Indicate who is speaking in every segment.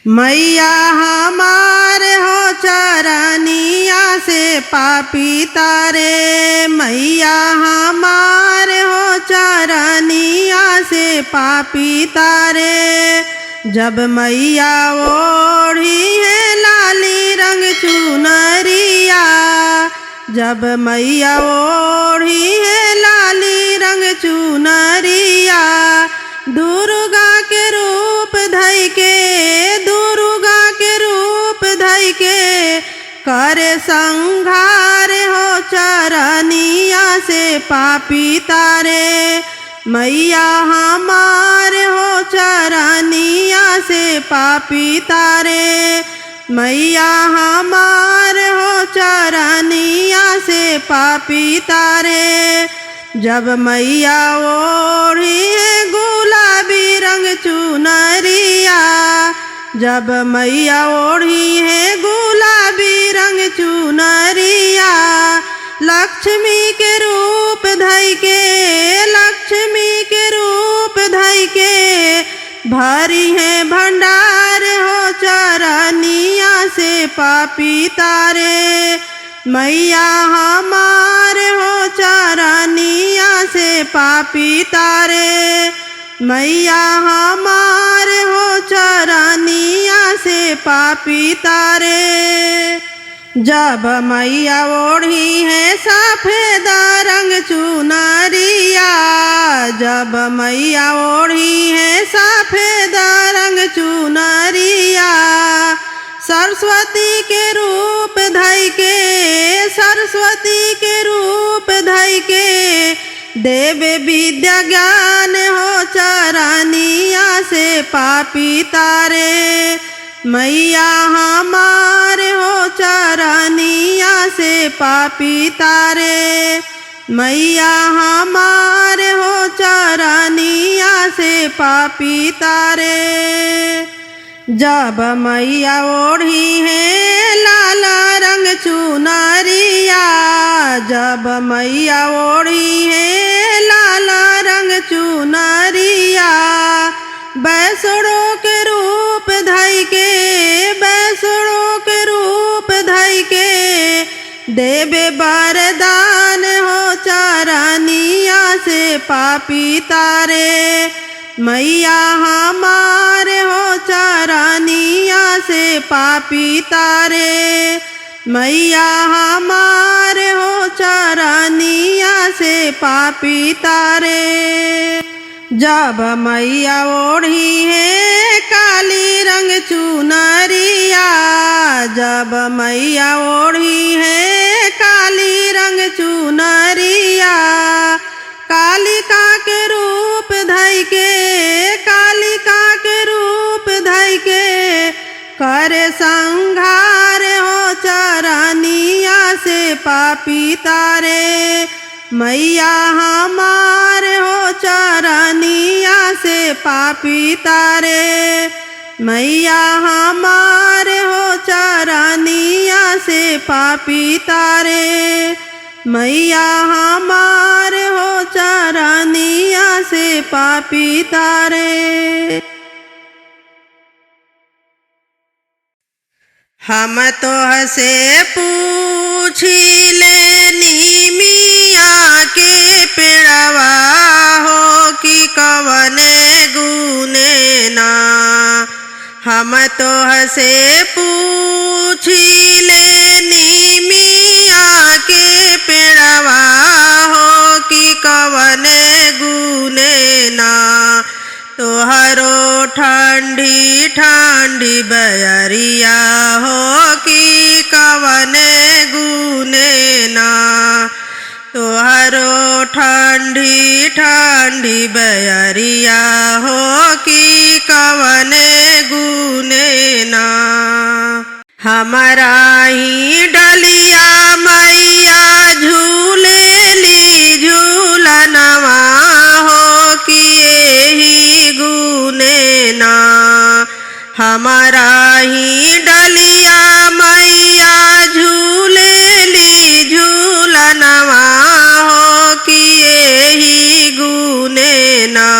Speaker 1: मैया हमार हो चरनिया से पापी तारे, मैया हमार हो चरनिया से पापी तारे। जब मैया ओढ़ी है लाली रंग चुनरिया, जब मैया ओढ़ी है लाली रंग चुनरिया, दुर्गा के रूप धइ के, दुर्गा के रूप धइ के करे संहार हो चरनिया से पापी तारे। मैया हमार हो चरनिया से पापी तारे, मैया हमार हो चरनिया से पापी तारे। जब मैया ओढ़ी है गुलाबी रंग चुनरिया, जब मैया ओढ़ी है गुलाबी रंग चुनरिया, लक्ष्मी के रूप धइ के, लक्ष्मी के रूप धइ के भरी है भंडार हो चरनिया से पापी तारे। मैया हमार हो चरनिया से पापी तारे, मैया हमार हो चरनिया से पापी तारे। जब मैया ओढ़ी है सफेद रंग चुनरिया, जब मैया ओढ़ी है सफेद रंग चुनरिया, सरस्वती के रूप धइ के, सरस्वती के रूप धइ के देवे विद्या ज्ञान हो चरनिया से पापी तारे। मैया हमार हो चरनिया से पापी तारे, मैया हमार हो चरनिया से पापी तारे। जब मैया ओढ़ी है लाल रंग चुनरिया, जब मैया ओढ़ी है लाल रंग चुनरिया, बैसड़ों के रूप धइ के, बैसड़ों के रूप धइ के देवे वरदान हो चरनिया से पापी तारे। मैया हमार हो चरनिया से पापी तारे, मैया हमार हो चरनिया से पापी तारे। जब मैया ओढ़ी है काली रंग चुनरिया, जब मैया ओढ़ी है काली रंग चुनरिया, कालिका के रूप धइ के, कालिका के रूप धइ के करे संहार हो चरनिया से पापी तारे। मैया हमार हो चरनिया से पापी तारे, मैया हमार हो चरनिया से पापी तारे, मैया हमार हो चरनिया से पापी तारे। हम तोहसे पूछी लेनी मिया के पेड़वा हो कि कवने गुने ना, हम तोहसे पूछी लेनी मिया के पेड़वा हो कि कवने गुने ना, तोहरो ठंडी ठंडी बयरिया हो कि कवने गुने ना, तोहरो ठंडी ठंडी बयरिया हो कि कवने गुने ना। हमारा ही डलिया मैया झूले ली झूलनवा हो कि यही गुने ना, हमारा ही डलिया मैया झूले ली झूलनवा हो कि यही गुने ना,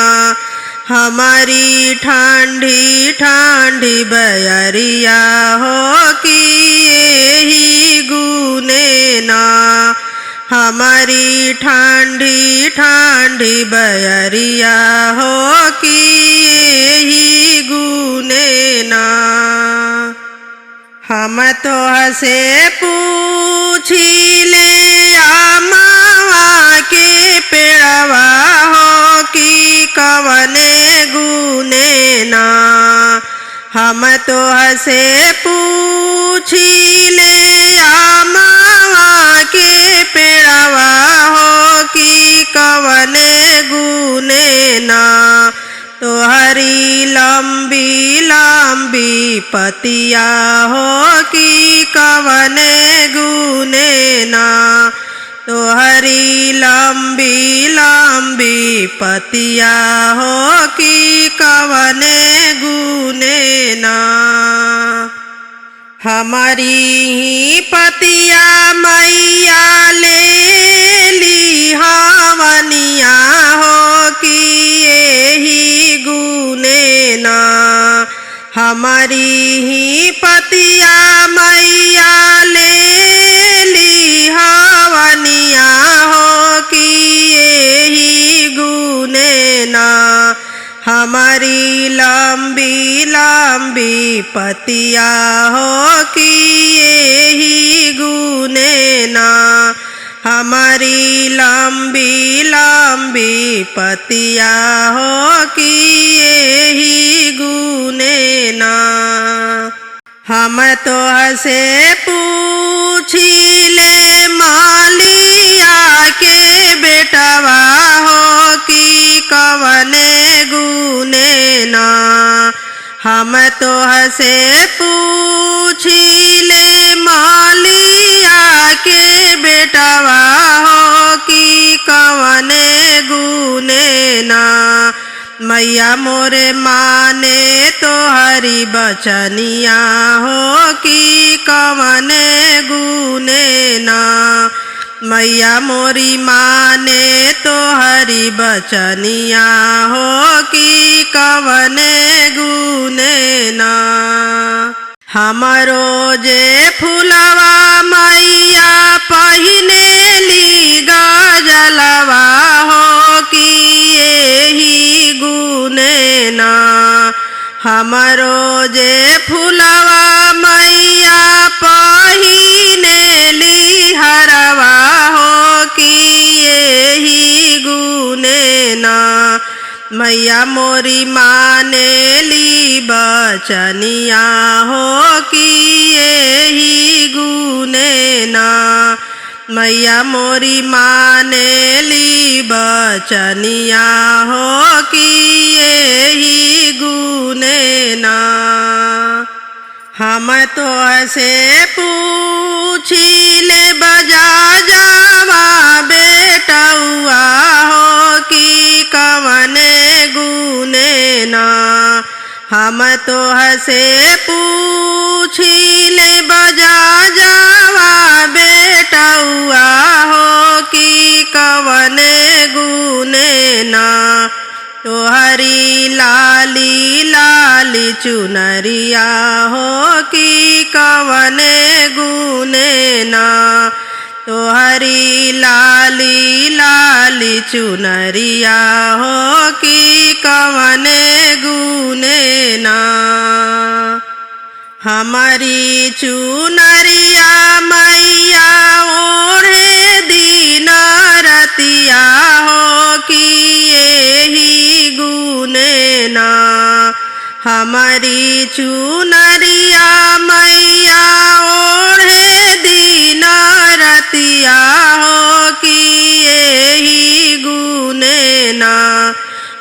Speaker 1: हमारी ठंडी ठंडी बयरिया हो कि यही गुने ना। हमारी ठंडी ठंडी बयरिया हो कि यही गुने ना। हम तो हसे पूछी ले आमावा के पेड़वा हो कि कवने गुने ना। हम तो हसे पूछी ले आमावा के पेड़वा हो कि कवने गुने ना। तोहरी लंबी लंबी पतिया हो कि कवने गुने ना। तोहरी लंबी लंबी पतिया हो कि कवने गुने ना। हमारी ही पतिया मैया ले ली हवनिया हो कि यही गुने ना। हमारी ही पतिया मैया ले ली हवनिया हो कि यही गुने ना। हमारी लंबी लंबी पतिया हो कि यही गुने ना। हमारी लंबी लंबी पतिया हो कि यही गुने ना। हम तो हसे पूछी ले मालिया के बेटवा हो कि कवने गुने ना। हम तो हसे पूछी ले मालिया के बेटवा हो कि कवने गुने ना। मैया मोरे माने तोहरी बचनिया हो कि कवने गुने ना। मैया मोरी माने तोहरी बचनिया हो कि कवने गुने ना। हमरो जे फुलवा मैया पहिने ली गजलवा हो कि यही गुने ना। हमरो जे फुलवा मैया पहिने ली हरवा हो कि यही गुने ना। मैया मोरी माने ली बचनिया हो कि यही गुने ना। मैया मोरी माने ली बचनिया हो कि यही गुने ना। हम तो हसे पूछी ले बजा जावा बेटौआ हो कि कवने गुने ना। हम तो हसे पूछी ले बजा जावा बेटौआ हो कि कवने गुने ना। तोहरी लाली लाली चुनरिया हो कि कवने गुने ना। तोहरी लाली लाली चुनरिया हो कि कवने गुने ना। हमारी चुनरिया मैया ओढ़े दिन रतिया हो कि यही गुने ना। हमारी चुनरिया मैया ओढ़े दिन रतिया हो कि यही गुने ना।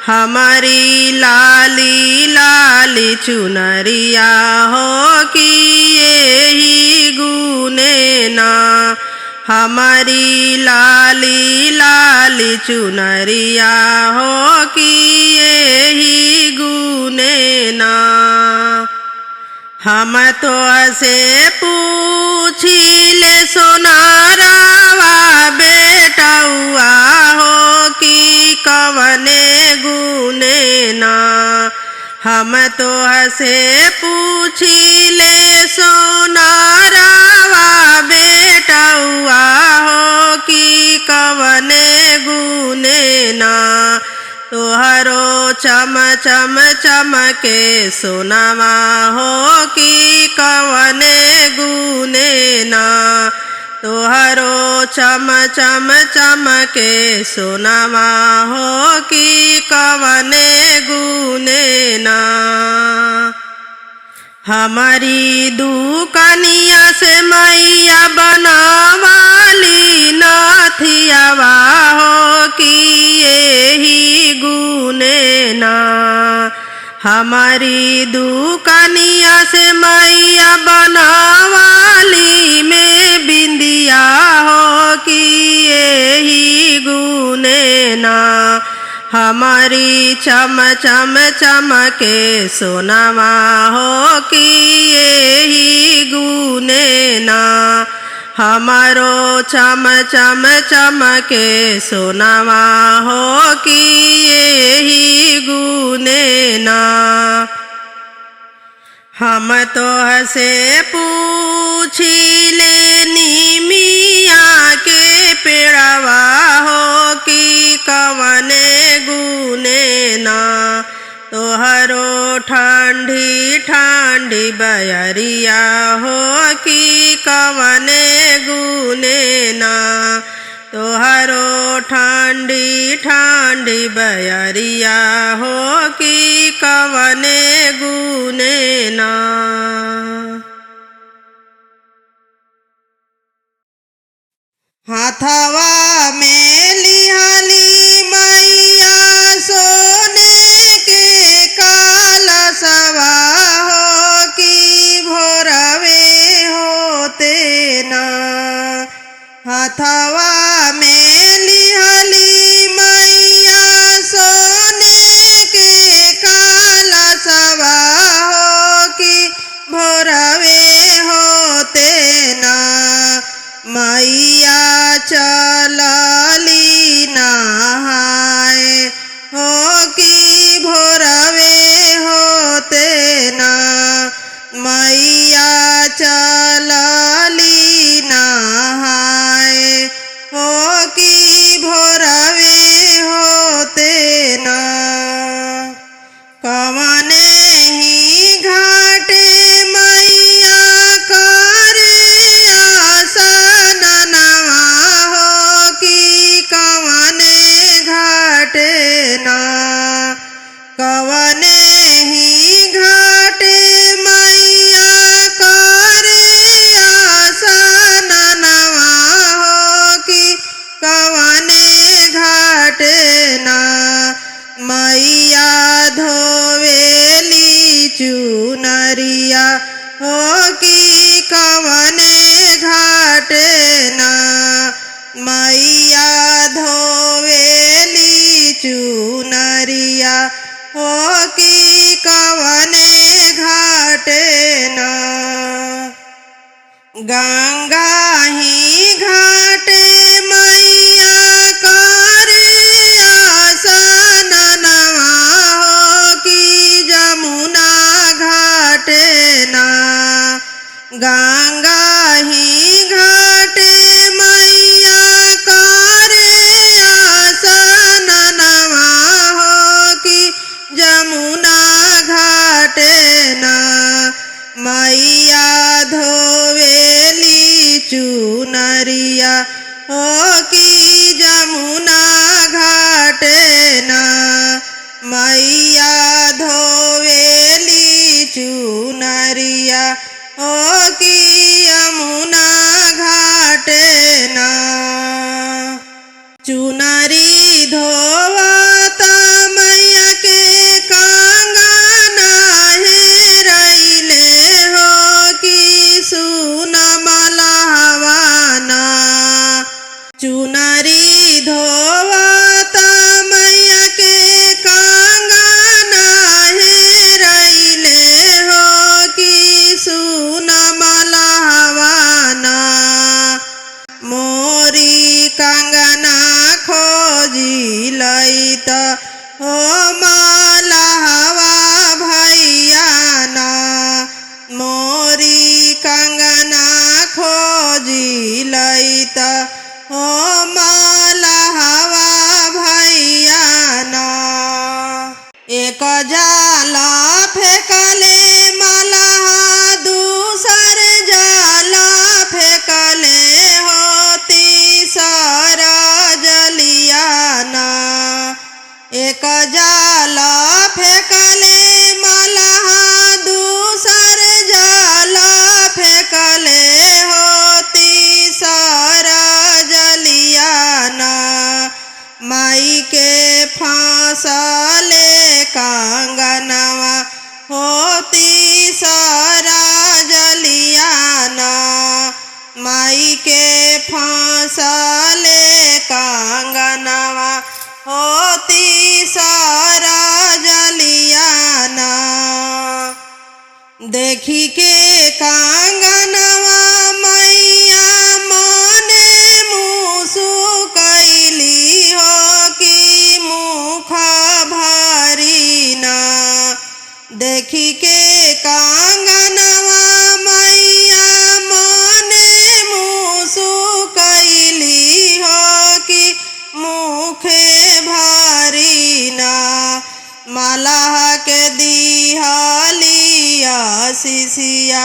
Speaker 1: हमारी लाली लाली चुनरिया हो कि यही गुने ना। हमारी लाली लाली चुनरिया हो कि यही गुने ना। हम तो से पूछी ले सोनारावा बेटौआ हो कि कवने गुने ना। हम तो हसे पूछिले सोनारावा बेटौआ हो कि कवने गुने ना। तोहरो चम चम चमके सोनावा हो कि कवने गुने ना। तोहरो चम चम चमके सोनावा हो कि कवने गुने ना। हमारी दुकनिया से मैया बनावाली नथियावा हो कि यही गुने ना। हमारी दुकनिया से मैया बनावाली में बिंदिया हो कि यही गुने ना। हमारी चम चम चमके सोनावा हो कि यही गुने ना। हमारो चम चम चमके सोनावा हो कि यही गुने ना। हम तो हसे पूछिले निमिया के पेड़वा हो कि कवने गुने ना। तोहरो ठंडी ठंडी बयरिया हो कि कवने गुने ना। तोहरो ठंडी ठंडी बयरिया हो कि कवने गुने ना। हाथवा में लिहाली मैया सोने के कलशवा हो कि भोरवे होते ना। हाथवा में लिहाली मैया सोने के कलशवा हो कि भोरवे होते ना। मैया चलली नहाए हो कि भोरवे होते ना। मैया चलली नहाए हो कि भोरवे होते ना। कवने ही घाटे मैया करे आसनवा हो कि कवने घाटे ना। कवने ही घाटे मैया करे आसनवा हो कि कवने घाटे ना। मैया धोवेली चुनरिया हो कि कवने घाटे ना। मैया धोवेली चुनरिया हो कि कवने घाटे ना। गंगा ही घाटे मैया करे आसनवा हो कि जमुना घाटे ना। गंगा ही घाटे मैया करे आसनवा हो कि जमुना घाटे ना। मैया धोवेली चुनरिया हो कि जमुना घाटे ना। मैया धोवेली चुनरिया हो कि यमुना घाटे ना। चुनरी धोवता मैया के कंगना हेरैले हो कि सुन मलहवाना। चुनरी धोवता मैया के कंगना हेरैले हो कि सुन मलहवाना। मोरी कंगना खोजी लई जाइत हो मलहवा भैया ना। एक जाल फेंकले मलहा दूसर जाल फेंकले हो तीसर जलिया ना। एक जाल फेंकले मलहा दूसर जाल फेंकले हो तीसर जलिया ना। माई के फांसले कंगनवा हो तीसर जलिया ना। माई के फांसले कंगनवा हो तीसर जलिया ना। देखी के कंगनवा मैया मने मुसुकैली हो कि मुख भरी ना। देखी के कंगनवा मैया मने मुसुकैली हो कि मुखे भरी ना। मलह के दिहलिया शिशिया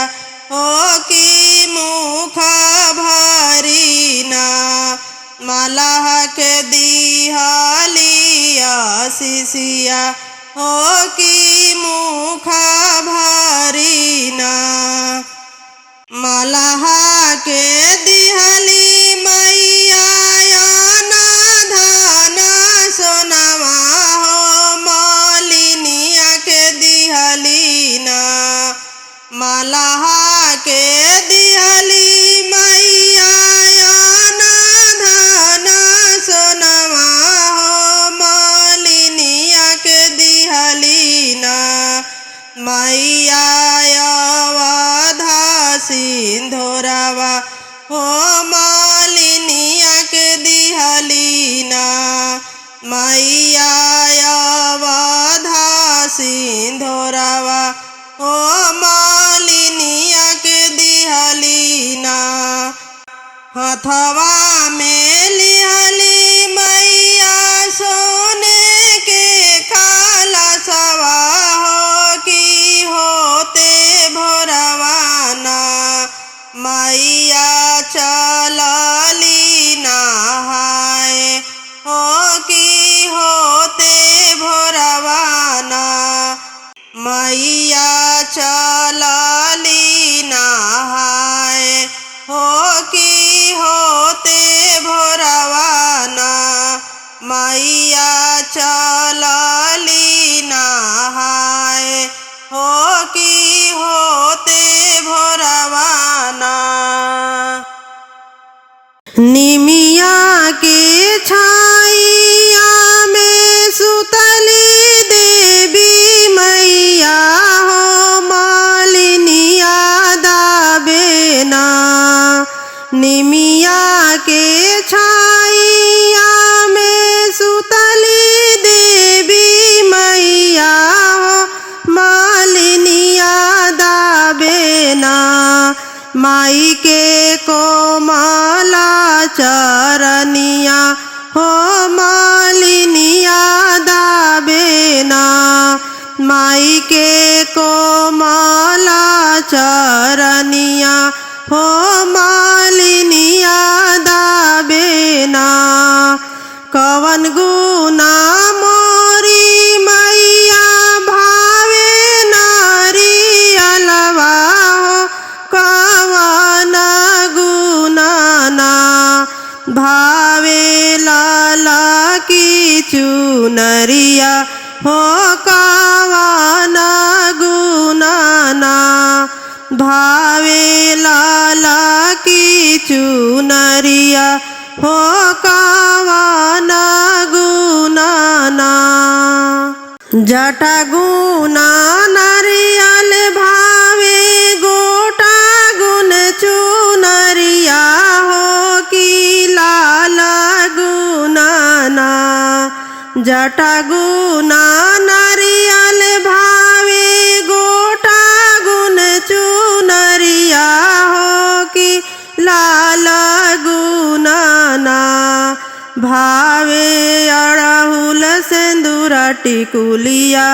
Speaker 1: हो कि मुख भरी ना। मलह के दिहलिया शिशिया हो कि मुख भरी ना। मलह के दिहली मैया ना धन सोनवा हो मालिनिया के दिहली ना। मलह के दिहली मैया ना धन सोनवा हो मालिनिया के दिहली ना। मैया अवधा सिंधोरवा हो मालिनिया के दिहली ना। मैया अवधा सिंधोरवा हो मालिनिया के दिहली ना। हथवा में लिहली मैया सोने के कलशवा हो कि होते भोरवाना। मैया चलली नहाए हो कि होते भोरवाना। मैया चलली नहाए हो कि होते भोरवाना। मैया चलली नहाए हो कि होते भोरवाना। निमिया के छाइया में सुतली देवी मैया हो मालिनिया दाबे ना। निमिया के छाइया में सुतली देवी मैया हो मालिनिया दाबे ना। माई के कोमला चरनिया हो मालिनिया दाबे ना। माई के कोमला चरनिया हो मालिनिया दाबे ना। कवन गुना मोरी मैया भावे नारी अलवा हो कवन गुना ना। भावे लाला की चुनरिया हो कवन गुना ना। भावे लाला की चुनरिया हो कवन गुना ना। जटा गुना नारियल भावे गोटा गुण चुनरिया हो कि लाल गुना ना। जटा गुना नारियल भावे गोटा गुण चुनरिया हो कि लाल गुना टिकुलिया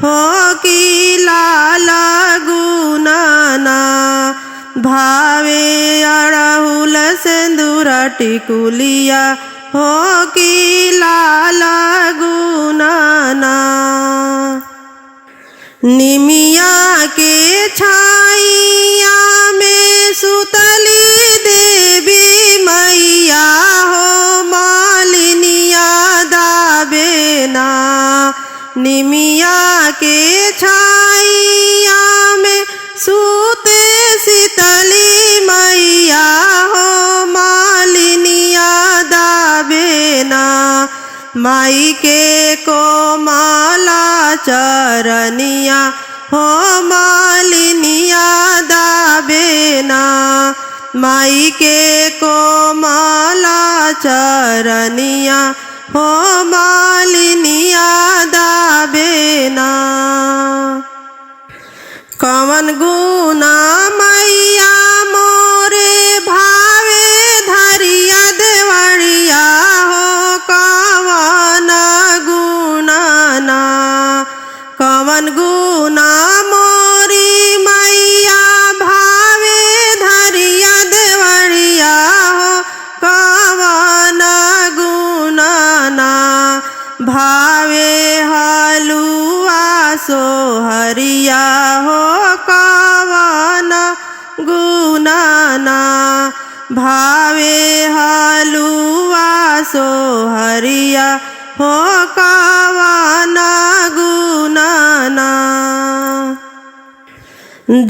Speaker 1: हो कि लाल गुनाना भावे अड़हुल सिंदूर टिकुलिया हो कि लाल गुनाना निमिया के छाइया में सुतली देवी मैया हो मालिनिया दाबेना निमिया के छाइया में सूते शीतली मैया हो मालिनिया दाबेना माई के कोमला चरनिया हो मालिनिया दाबेना माई के कोमला चरनिया हो मालिनिया दाबेना कवन गुना मैया मोरे भावे धरिया देवड़िया हो कवन गुनाना कवन गुना मोरी मैया भावे धरिया देवड़िया हो कवन गुनाना भावे हलुआ सोहरिया हो कवन गुनाना भावे हलुआ सोहरिया हो कवन गुनाना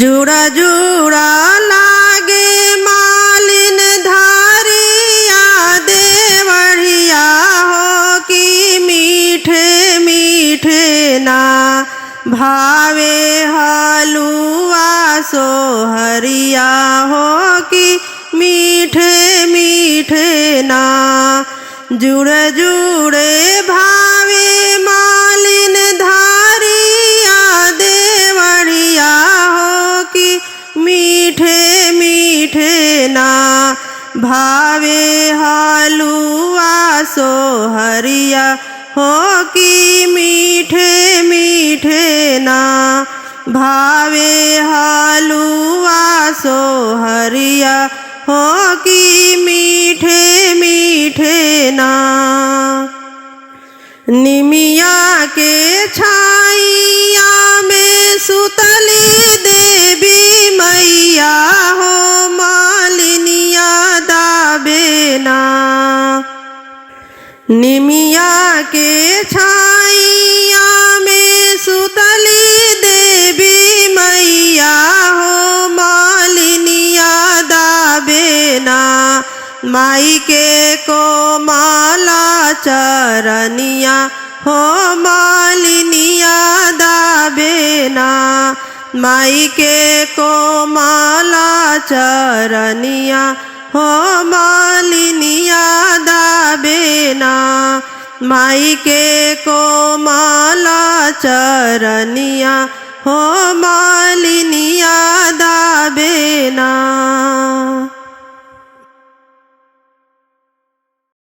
Speaker 1: जुड़ा जुड़ा लागे मालिन धारिया देवड़िया हो कि मीठे मीठे ना भावे हलुआ सोहरिया हो कि मीठे मीठे ना जुड़े जुड़े भावे मालिन धारिया देवड़िया हो कि मीठे मीठे ना भावे हलुआ सोहरिया हो कि मीठे मीठे ना भावे हलुआ सोहरिया हो कि मीठे मीठे ना निमिया के छाइया में सुतली देवी मैया हो मालिनिया दाबेना निमिया के छाइया में सुतली देवी मैया हो मालिनिया दाबेना माई के कोमला चरनिया हो मालिनिया दाबेना माई के कोमला चरनिया हो मालिनिया दाबेना माई के कोमला चरनिया हो मालिनिया दाबेना।